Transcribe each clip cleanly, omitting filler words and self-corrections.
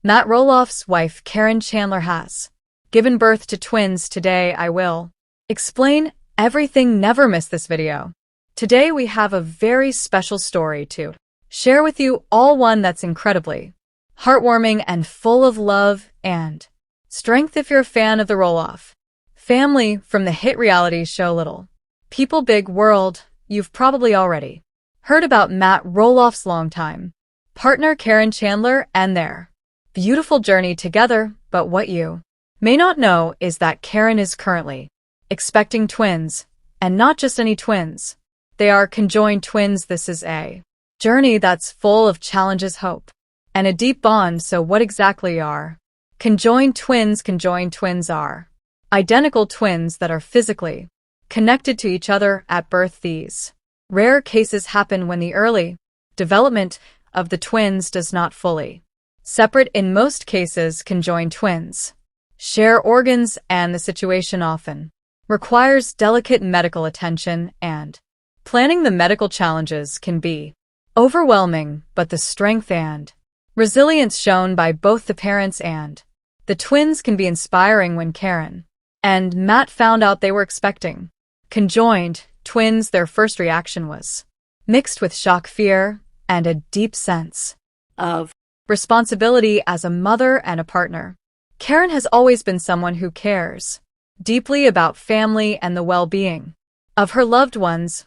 Matt Roloff's wife, Karen Chandler, has given birth to twins. Today I will explain everything. Never miss this video. Today we have a very special story to share with you all, one that's incredibly heartwarming and full of love and strength. If you're a fan of the Roloff family from the hit reality show Little People Big World, you've probably already heard about Matt Roloff's longtime partner Karen Chandler and their beautiful journey together. But what you may not know is that Karen is currently expecting twins, and not just any twins. They are conjoined twins. This is a journey that's full of challenges, hope, and a deep bond. So what exactly are conjoined twins? Conjoined twins are identical twins that are physically connected to each other at birth. These rare cases happen when the early development of the twins does not fully separate. In most cases, conjoined twins share organs, and the situation often requires delicate medical attention and planning. The medical challenges can be overwhelming, but the strength and resilience shown by both the parents and the twins can be inspiring. When Karen and Matt found out they were expecting conjoined twins, their first reaction was mixed with shock, fear, and a deep sense of responsibility. As a mother and a partner, Karen has always been someone who cares deeply about family and the well-being of her loved ones.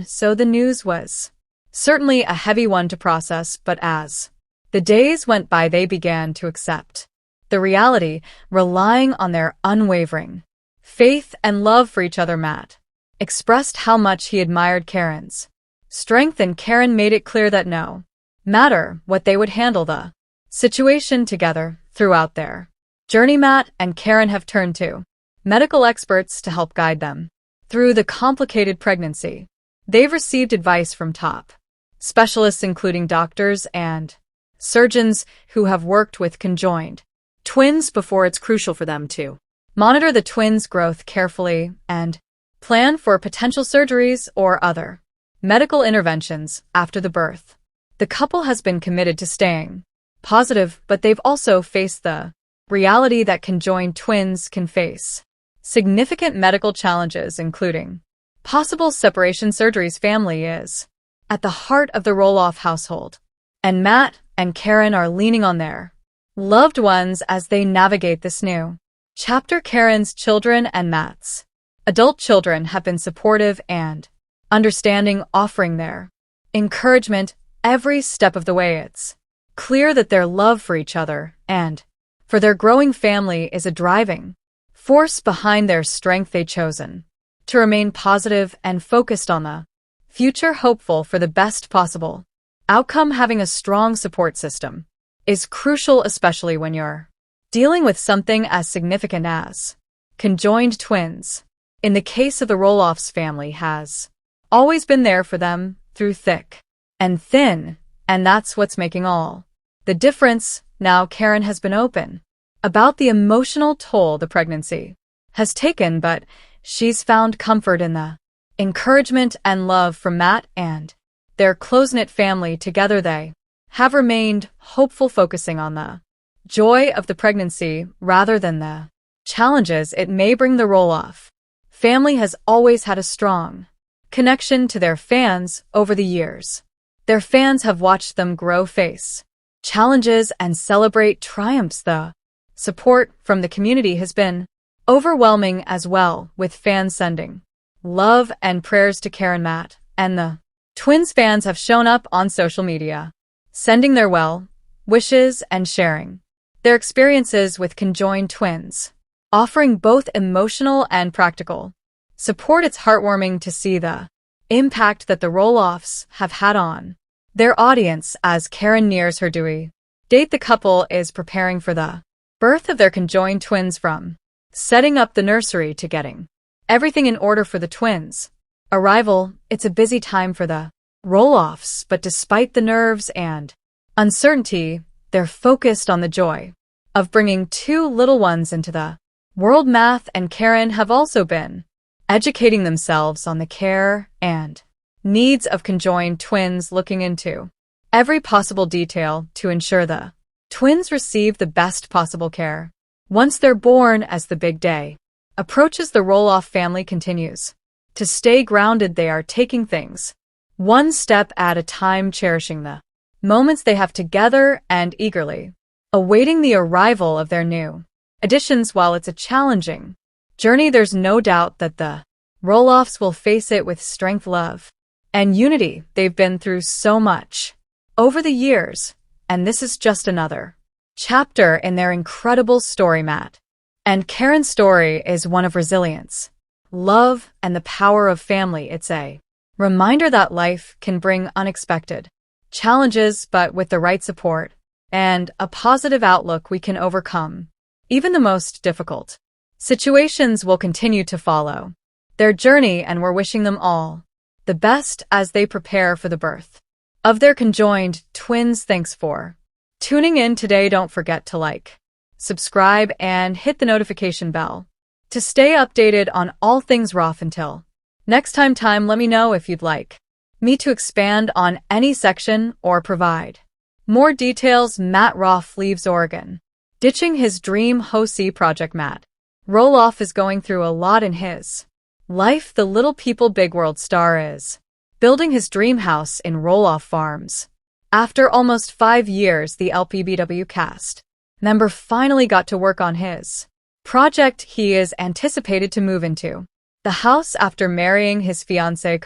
So the news was certainly a heavy one to process, but as the days went by, they began to accept the reality, relying on their unwavering faith and love for each other. Matt expressed how much he admired Karen's strength, and Karen made it clear that no matter what, they would handle the situation together. Throughout their journey, Matt and Karen have turned to medical experts to help guide them through the complicated pregnancy. They've received advice from top specialists, including doctors and surgeons who have worked with conjoined twins before. It's crucial for them to monitor the twins' growth carefully and plan for potential surgeries or other medical interventions after the birth. The couple has been committed to staying positive, but they've also faced the reality that conjoined twins can face significant medical challenges, including possible separation surgeries. Family is at the heart of the Roloff household, and Matt and Karen are leaning on their loved ones as they navigate this new chapter. Karen's children and Matt's adult children have been supportive and understanding, offering their encouragement every step of the way. It's clear that their love for each other and for their growing family is a driving force behind their strength. They've chosen to remain positive and focused on the future, hopeful for the best possible outcome. Having a strong support system is crucial, especially when you're dealing with something as significant as conjoined twins. In the case of the Roloff's, family has always been there for them through thick and thin, and that's what's making all the difference. Now Karen has been open about the emotional toll the pregnancy has taken, but she's found comfort in the encouragement and love from Matt and their close-knit family. Together they have remained hopeful, focusing on the joy of the pregnancy rather than the challenges it may bring. The Roloff family has always had a strong connection to their fans over the years. Their fans have watched them grow, face challenges, and celebrate triumphs. The support from the community has been overwhelming as well, with fans sending love and prayers to Karen, Matt, and the twins. Fans have shown up on social media, sending their well wishes and sharing their experiences with conjoined twins, offering both emotional and practical support. It's heartwarming to see the impact that the Roloffs have had on their audience. As Karen nears her due date, the couple is preparing for the birth of their conjoined twins, from setting up the nursery to getting everything in order for the twins' arrival. It's a busy time for the Roloffs, but despite the nerves and uncertainty, they're focused on the joy of bringing two little ones into the world. Matt and Karen have also been educating themselves on the care and needs of conjoined twins, looking into every possible detail to ensure the Twins receive the best possible care. Once they're born, as the big day approaches, the Roloff family continues to stay grounded. They are taking things one step at a time, cherishing the moments they have together and eagerly awaiting the arrival of their new additions. While it's a challenging journey, there's no doubt that the Roloffs will face it with strength, love, and unity. They've been through so much over the years, and this is just another chapter in their incredible story. Matt and Karen's story is one of resilience, love, and the power of family. It's a reminder that life can bring unexpected challenges, but with the right support and a positive outlook, we can overcome even the most difficult situations. Will continue to follow their journey, and we're wishing them all the best as they prepare for the birth of their conjoined twins. Thanks for tuning in today. Don't forget to like, subscribe, and hit the notification bell to stay updated on all things Roloff. Until next time, let me know if you'd like me to expand on any section or provide more details. Matt Roloff leaves Oregon, ditching his dream Ho-See project. Matt Roloff is going through a lot in his life. The Little People Big World star is building his dream house in Roloff Farms. After almost 5 years, the LPBW cast member finally got to work on his project. He is anticipated to move into the house after marrying his fiancée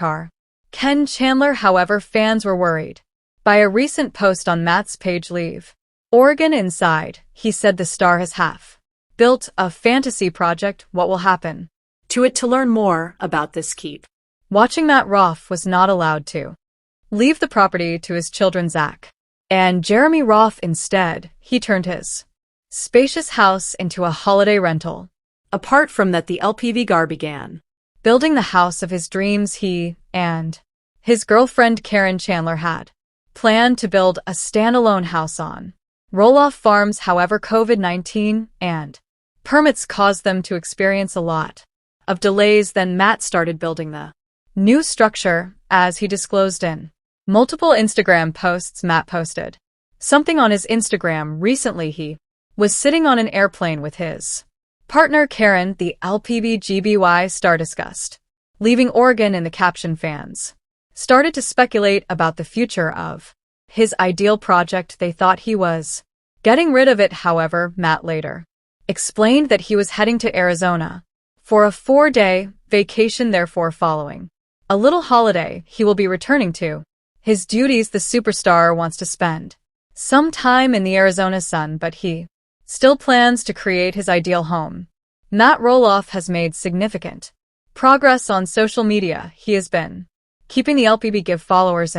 Karen Chandler. However, fans were worried by a recent post on Matt's page, Leave Oregon Inside. He said the star has half built a fantasy project. What will happen to it? To learn more about this, keep watching. Matt Roloff was not allowed to leave the property to his children Zach and Jeremy Roloff. Instead, he turned his spacious house into a holiday rental. Apart from that, the LPV gar began building the house of his dreams. He and his girlfriend Karen Chandler had planned to build a standalone house on Roloff Farms. However, COVID-19 and permits caused them to experience a lot of delays. Then Matt started building the new structure. As he disclosed in multiple Instagram posts, Matt posted something on his Instagram recently. He was sitting on an airplane with his partner Karen. The LPBGBY star discussed leaving Oregon. In the caption, fans started to speculate about the future of his ideal project. They thought he was getting rid of it. However, Matt later explained that he was heading to Arizona for a 4-day vacation. Therefore, following a little holiday, he will be returning to his duties. The superstar wants to spend some time in the Arizona sun, but he still plans to create his ideal home. Matt Roloff has made significant progress on social media. He has been keeping the LPB followers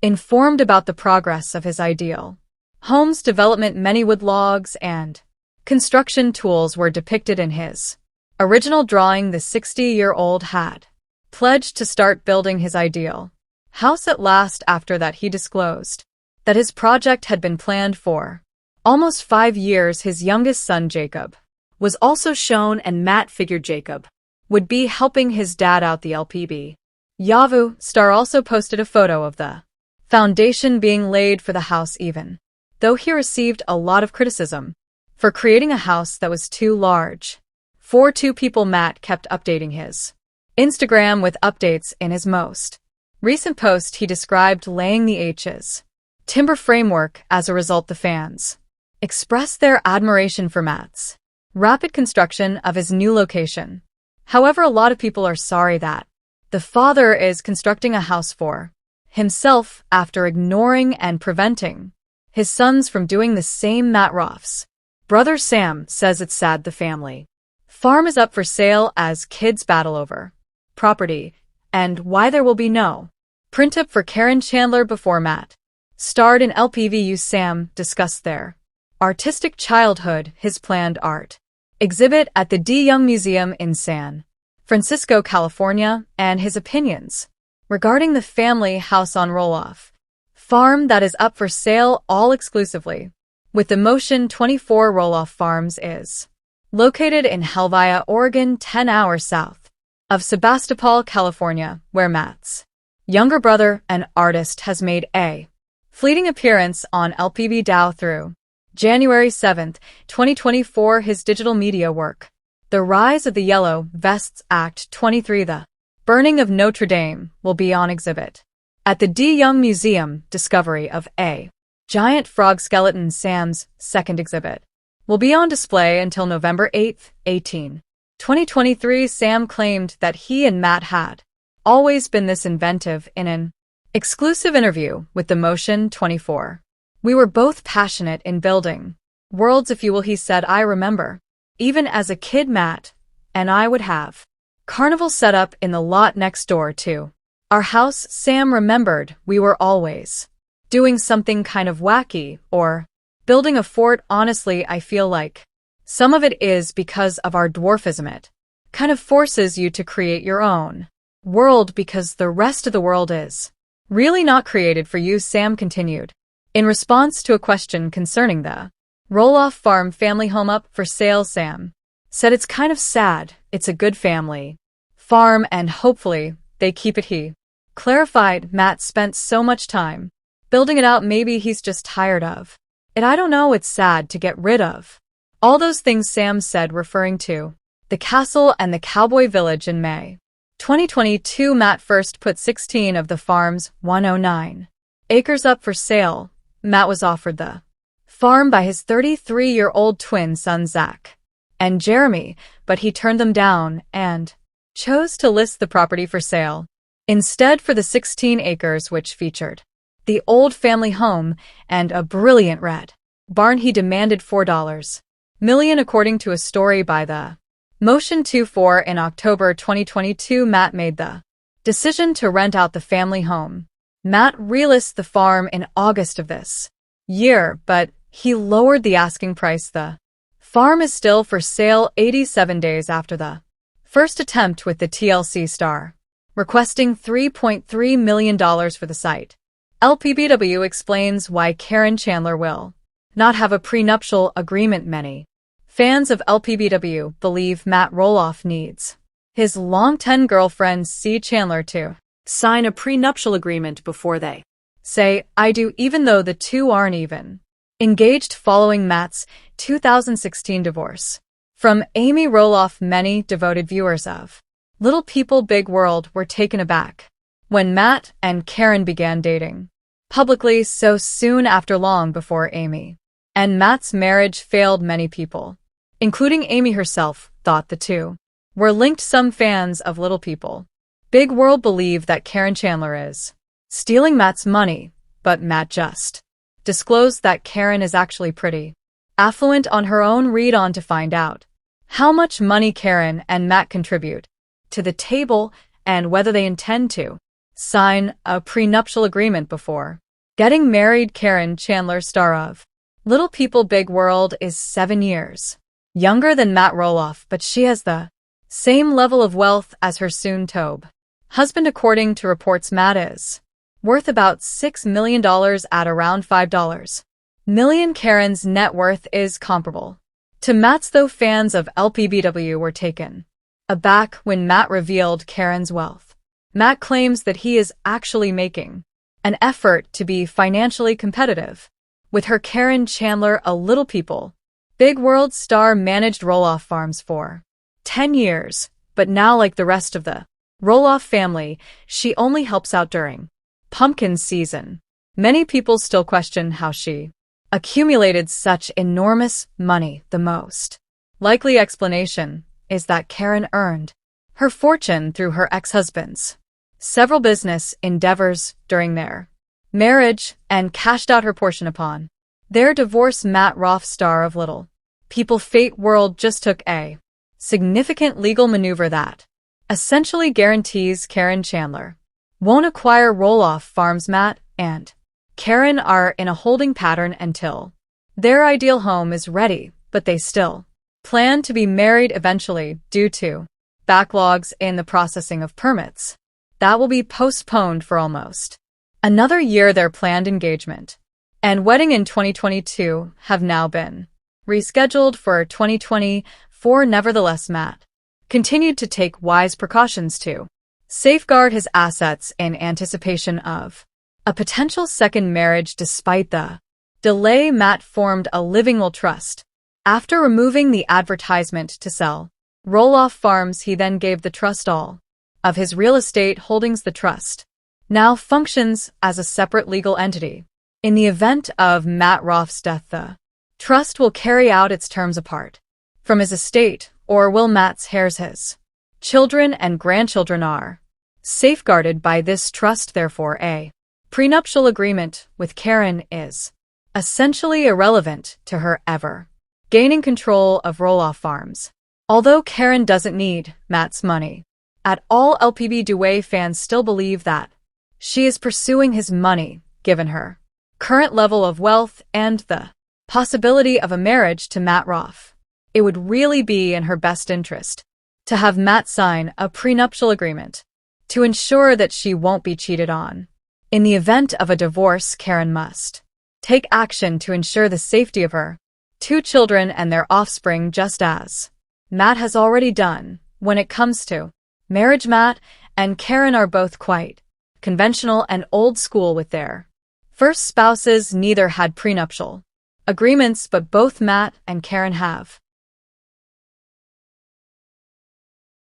informed about the progress of his ideal home's development. Many wood logs and construction tools were depicted in his original drawing. The 60-year-old had pledged to start building his ideal house at last. After that, he disclosed that his project had been planned for almost 5 years. His youngest son, Jacob, was also shown, and Matt figured Jacob would be helping his dad out. The LPB Yahoo star also posted a photo of the foundation being laid for the house, even though he received a lot of criticism for creating a house that was too large for 2 people. Matt kept updating his Instagram with updates. In his most recent post, he described laying the H's timber framework. As a result, the fans expressed their admiration for Matt's rapid construction of his new location. However, a lot of people are sorry that the father is constructing a house for himself after ignoring and preventing his sons from doing the same. Matt Roloff's brother Sam says it's sad the family farm is up for sale as kids battle over property, and why there will be no print-up for Karen Chandler. Before Matt starred in LPVU, Sam discussed their artistic childhood, his planned art exhibit at the D. Young Museum in San Francisco, California, and his opinions regarding the family house on Roloff Farm that is up for sale, all exclusively with the Motion 24. Roloff Farms is located in Helvia, Oregon, 10 hours south of Sebastopol, California, where Matt's younger brother, an artist, has made a fleeting appearance on LPV Dow through January 7, 2024. His digital media work. The Rise of the Yellow Vests Act 23. The Burning of Notre Dame will be on exhibit at the De Young Museum. Discovery of a giant frog skeleton. Sam's second exhibit will be on display until November 8, 2023. Sam claimed that he and Matt had always been this inventive in an exclusive interview with The Motion 24. We were both passionate in building worlds, if you will, he said. I remember, even as a kid, Matt and I would have carnival set up in the lot next door to our house. Sam remembered we were always doing something kind of wacky or building a fort. Honestly, I feel like some of it is because of our dwarfism. It kind of forces you to create your own world because the rest of the world is really not created for you, Sam continued. In response to a question concerning the Roloff farm family home up for sale, Sam said it's kind of sad. It's a good family farm and hopefully they keep it. He clarified Matt spent so much time building it out. Maybe he's just tired of it. I don't know. It's sad to get rid of all those things, Sam said, referring to the castle and the cowboy village. In May 2022, Matt first put 16 of the farm's 109 acres up for sale. Matt was offered the farm by his 33-year-old twin sons Zach and Jeremy, but he turned them down and chose to list the property for sale instead for the 16 acres, which featured the old family home and a brilliant red barn. He demanded $4 million, according to a story by The Motion 24. In October 2022, Matt made the decision to rent out the family home. Matt relisted the farm in August of this year, but he lowered the asking price. The farm is still for sale 87 days after the first attempt, with the TLC star requesting $3.3 million for the site. LPBW explains why Karen Chandler will not have a prenuptial agreement. Many fans of LPBW believe Matt Roloff needs his long-time girlfriend C. Chandler to sign a prenuptial agreement before they say "I do," even though the two aren't even engaged following Matt's 2016 divorce from Amy Roloff. Many devoted viewers of Little People Big World were taken aback when Matt and Karen began dating publicly so soon after, long before Amy and Matt's marriage failed. Many people, including Amy herself, thought the two were linked. Some fans of Little People Big World believe that Karen Chandler is stealing Matt's money, but Matt just disclosed that Karen is actually pretty affluent on her own. Read on to find out how much money Karen and Matt contribute to the table and whether they intend to sign a prenuptial agreement before getting married. Karen Chandler, star of Little People Big World, is 7 years younger than Matt Roloff, but she has the same level of wealth as her soon-to-be husband. According to reports, Matt is worth about $6 million at around $5 million. Karen's net worth is comparable to Matt's, though fans of LPBW were taken aback when Matt revealed Karen's wealth. Matt claims that he is actually making an effort to be financially competitive with her. Karen Chandler, a Little People Big World star, managed Roloff farms for 10 years, but now, like the rest of the Roloff family, she only helps out during pumpkin season. Many people still question how she accumulated such enormous money. The most likely explanation is that Karen earned her fortune through her ex-husband's several business endeavors during their marriage and cashed out her portion upon their divorce. Matt Roloff, star of Little People Fate World, just took a significant legal maneuver that essentially guarantees Karen Chandler won't acquire Roloff farms. Matt and Karen are in a holding pattern until their ideal home is ready, but they still plan to be married eventually due to backlogs in the processing of permits. That will be postponed for almost another year. Their planned engagement and wedding in 2022 have now been rescheduled for 2024. Nevertheless, Matt continued to take wise precautions to safeguard his assets in anticipation of a potential second marriage. Despite the delay, Matt formed a living will trust. After removing the advertisement to sell Roloff Farms, he then gave the trust all of his real estate holdings. The trust now functions as a separate legal entity. In the event of Matt Roff's death, the trust will carry out its terms apart from his estate, or will Matt's heirs, his children and grandchildren, are safeguarded by this trust. Therefore, a prenuptial agreement with Karen is essentially irrelevant to her ever gaining control of Roloff Farms. Although Karen doesn't need Matt's money at all, LPB Dewey fans still believe that she is pursuing his money, given her current level of wealth and the possibility of a marriage to Matt Roff. It would really be in her best interest to have Matt sign a prenuptial agreement to ensure that she won't be cheated on. In the event of a divorce, Karen must take action to ensure the safety of her 2 children and their offspring, just as Matt has already done. When it comes to marriage, Matt and Karen are both quite conventional and old school with their first spouses. Neither had prenuptial agreements, but both Matt and Karen have